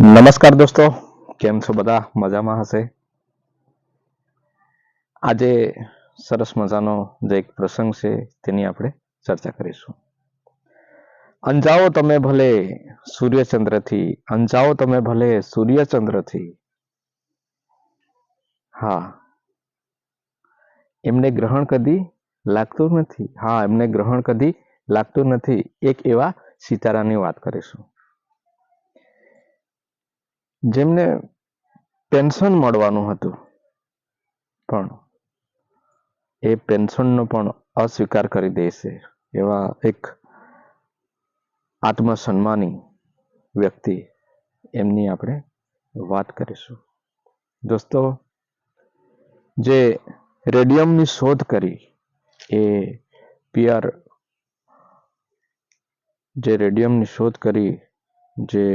નમસ્કાર દોસ્તો, કેમ છો બધા? મજામાં હશે. આજે સરસ મજાનો જે એક પ્રસંગ છે તેની આપણે ચર્ચા કરીશું. અંજાઓ તમે ભલે સૂર્યચંદ્રથી, અંજાઓ તમે ભલે સૂર્યચંદ્રથી. હા, એમને ગ્રહણ કદી લાગતું નથી. હા, એમને ગ્રહણ કદી લાગતું નથી. એક એવા સિતારાની વાત કરીશું જેમને પેન્શન મળવાનું હતું, પણ એ પેન્શનનો પણ અસ્વીકાર કરી દેશે એવા એક આત્મસન્માની વ્યક્તિ, એમની આપણે વાત કરીશું. દોસ્તો, જે રેડિયમની શોધ કરી એ પિયર, જે રેડિયમની શોધ કરી, જે